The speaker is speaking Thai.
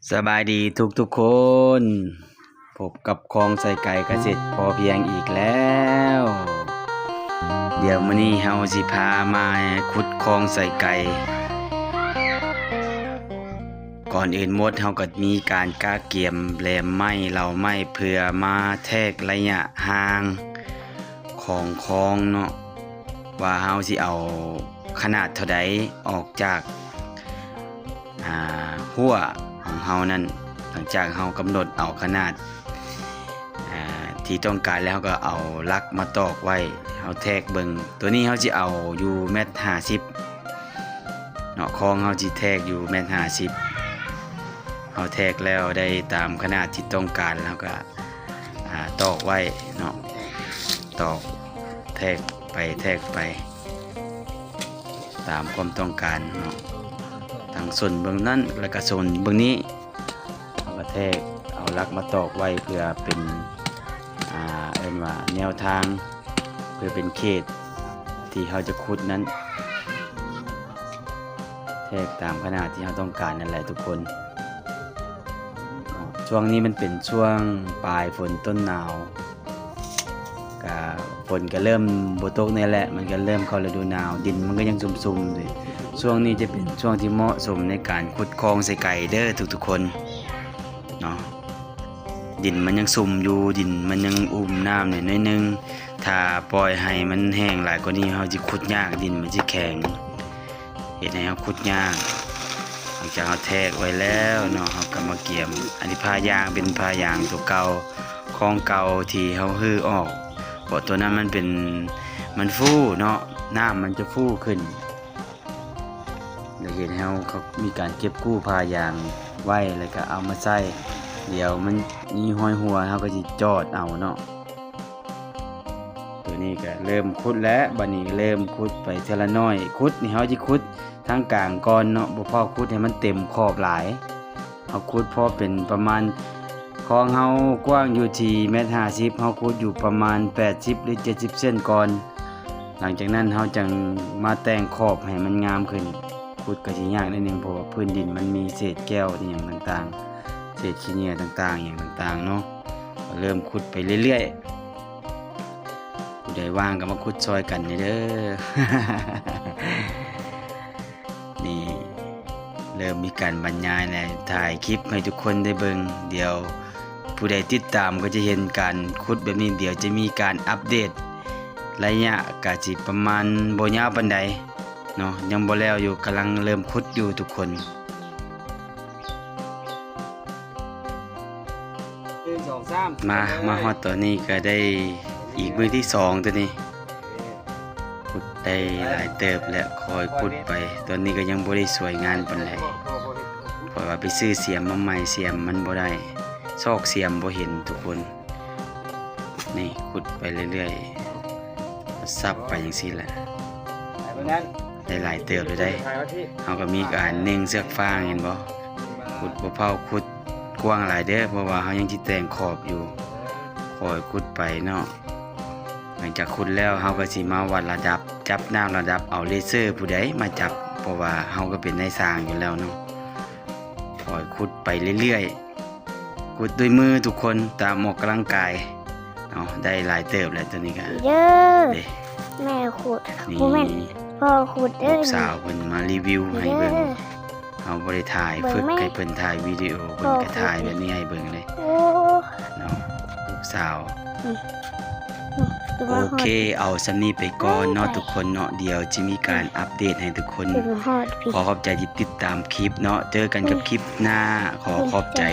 สบายดีทุกคนพบกับคลองใส่ไก่เกษตรพอเพียงอีกแล้วเดี๋ยวมื้อนี้เฮาสิพามาขุดคลองใส่ไก่ก่อนอื่นหมดเฮาก็มีการกะเกียมแหลมไม้เหล่าไม้เพื่อมาแทกระยะห่างของคลองเนาะว่าเฮาสิเอาขนาดเท่าใดออกจากหัวของเฮานั้นหลังจากเฮากำหนดเอาขนาดที่ต้องการแล้วก็เอาลักมาตอกไว้เฮาแทกเบิ่งตัวนี้เฮาสิเอาอยู่1.50 เมตรเนาะคลองเฮาสิแทกอยู่1.50 เมตรเฮาแทกแล้วได้ตามขนาดที่ต้องการแล้วก็ตอกไว้เนาะตอกแทกไปตามความต้องการเนาะทั้งส่วนเบื้องนั้นและก็ส่วนเบื้องนี้เอากระแทกเอาลักมาตอกไว้เพื่อเป็นเอิ้นว่าแนวทางเพื่อเป็นเขตที่เขาจะขุดนั้นแทกตามขนาดที่เขาต้องการนั่นแหละทุกคนช่วงนี้มันเป็นช่วงปลายฝนต้นหนาวก็ฝนก็เริ่มบ่ตกนี่แหละมันก็เริ่มเข้าฤดูหนาวดินมันก็ยังซุ่มๆอยู่ช่วงนี้จะเป็นช่วงที่เหมาะสมในการขุดคลองใส่ไก่เด้อทุกๆคนเนาะดินมันยังซุ่มอยู่ดินมันยังอุ้มน้ำหน่อยนึงถ้าปล่อยให้มันแห้งหลายกว่านี้เฮาสิขุดยากดินมันสิแข็งเฮ็ดให้เฮาขุดยากหลังจากเฮาแทกไว้แล้วเนาะเฮาก็มาเกี่ยมอันนี้ผ้ายางเป็นผ้ายางตัวเก่าของเก่าที่เฮาฮื้อออกเพราะตัวนั้นมันฟูเนาะน้ำมันจะฟูขึ้นเดี๋ยวเห็นเขามีการเก็บกู้ผ้ายางไว้แล้วก็เอามาใส่เดี๋ยวมันมีห้อยหัวเขาก็จะจอดเอาเนาะตัวนี้ก็เริ่มขุดแล้วบัดนี้เริ่มขุดไปเทละน้อยขุดนี่เขาจะขุดทางกลางก่อนเนาะบ่พอขุดให้มันเต็มขอบหลายเขาขุดพอเป็นประมาณคลองเฮากว้างอยู่ที่1.50 เมตรเฮาขุดอยู่ประมาณ80หรือ70เซนก่อนหลังจากนั้นเฮาจึงมาแต่งขอบให้มันงามขึ้นขุดก็สิยากนิดนึงเพราะว่าพื้นดินมันมีเศษแก้วอย่างต่างๆเศษขี้เหงื่อต่างๆอย่างต่างๆเนาะก็เริ่มขุดไปเรื่อยๆผู้ใดว่างก็มาขุดซอยกันเด้อ นี่เริ่มมีการบรรยายและถ่ายคลิปให้ทุกคนได้เบิ่งเดี๋ยวผู้ใดติดตามก็จะเห็นการขุดแบบนี้เดี๋ยวจะมีการอัปเดตระยะก็สิประมาณบ่ยาวปานใดเนาะยังบ่แล้วอยู่กำลังเริ่มขุดอยู่ทุกคนมาฮอดตัวนี้ก็ได้อีกมือที่2ตัวนี้ขุดได้หลายเติบและคอยขุดไปตัวนี้ก็ยังบ่ได้สวยงามปานใดเพราะว่าไปซื้อเสียมมาใหม่เสียมมันบ่ได้ซอกเสียมบ่เห็นทุกคนนี่ขุดไปเรื่อยๆซับไปจังซี่แหละได้หลายเติบเลยได้เฮาก็มีการเน่งเสือกฟางเห็นบ่ขุดบ่เผาขุดกว้างหลายเด้อเพราะว่าเฮายังสิแต่งขอบอยู่คอยขุดไปเนาะหลังจากขุดแล้วเฮาก็สิมาวัดระดับจับน้ำระดับเอาเลเซอร์ผู้ใดมาจับเพราะว่าเฮาก็เป็นนายสร้างอยู่แล้วเนาะคอยขุดไปเรื่อยๆขุดด้วยมือทุกคนตามออกกำลังกายเนาะได้หลายเติบแล้วตัวนี้ก็เด้อแม่ขุดบ่แม่นพ่อขุดเด้อสาวเพิ่นมารีวิวให้เบิ่งเฮาบ่ได้ถ่ายฝึกให้เพิ่นถ่ายวิดีโอเพิ่นก็ถ่ายแบบนี้ให้เบิ่งเลยเนาะลูกสาวโอเคเอาสำนี้ไปก่อนเนาะทุกคนเนาะเดี๋ยวจะมีการอัปเดตให้ทุกคนขอขอบใจที่ติดตามคลิปเนาะเจอกันกับคลิปหน้าขอขอบใจ